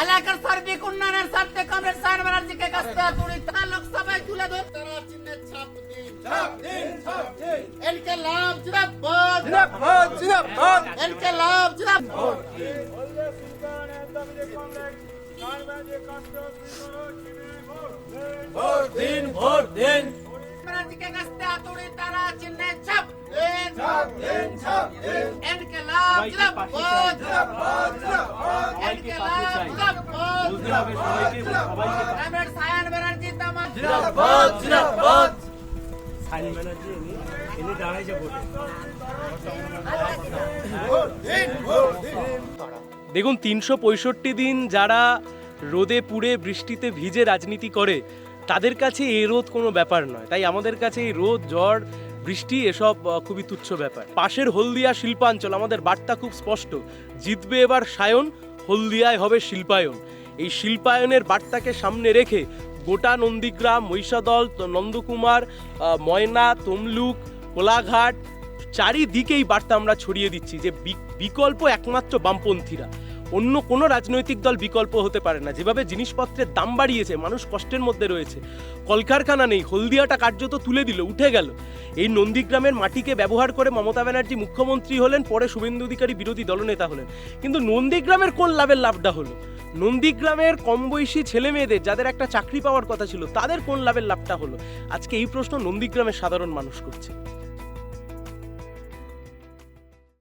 এলাকার সার্বিক উন্নয়নের স্বার্থে কমরেড সায়ন ব্যানার্জিকে কাছে তুলে তারা লোকসভায় তুলে ধরে তারা চিহ্নে ছাপ দিন ইনকিলাব জিন্দাবাদ ইনকিলাব জিন্দাবাদ ভোট দিন ব্যানার্জিকে কাছে তুলে তারা চিহ্নে ছাপ দিন ইনকিলাব জিন্দাবাদ ইনকিলাব জিন্দাবাদ কমরেড সায়ন ব্যানার্জি তামাম জিন্দাবাদ সাইন ব্যানার্জি এনে দাঁড়াইছে ভোটে। দেখুন ৩৬৫ দিন যারা রোদে পুড়ে বৃষ্টিতে ভিজে রাজনীতি করে তাদের কাছে এই রোদ কোনো ব্যাপার নয়, তাই আমাদের কাছে এই রোদ ঝড় বৃষ্টি এসব খুবই তুচ্ছ ব্যাপার। পাশের হলদিয়া শিল্পাঞ্চল, আমাদের বার্তা খুব স্পষ্ট, জিতবে এবার সায়ন, হলদিয়ায় হবে শিল্পায়ন। এই শিল্পায়নের বার্তাকে সামনে রেখে গোটা নন্দীগ্রাম, মহিষাদল, নন্দকুমার, ময়না, তমলুক, কোলাঘাট চারিদিকেই বার্তা আমরা ছড়িয়ে দিচ্ছি যে বিকল্প একমাত্র বামপন্থীরা, অন্য কোনো রাজনৈতিক দল বিকল্প হতে পারে না। যেভাবে জিনিসপত্রের দাম বাড়িয়েছে, মানুষ কষ্টের মধ্যে রয়েছে, কলকারখানা নেই, হলদিয়াটা কার্যত তুলে দিল, উঠে গেল। এই নন্দীগ্রামের মাটিকে ব্যবহার করে মমতা ব্যানার্জি মুখ্যমন্ত্রী হলেন, পরে শুভেন্দু অধিকারী বিরোধী দলনেতা হলেন, কিন্তু নন্দীগ্রামের কোন লাভটা হলো? নন্দীগ্রামের কম বয়সী ছেলে মেয়েদের যাদের একটা চাকরি পাওয়ার কথা ছিল তাদের কোন লাভটা হলো? আজকে এই প্রশ্ন নন্দীগ্রামের সাধারণ মানুষ করছে।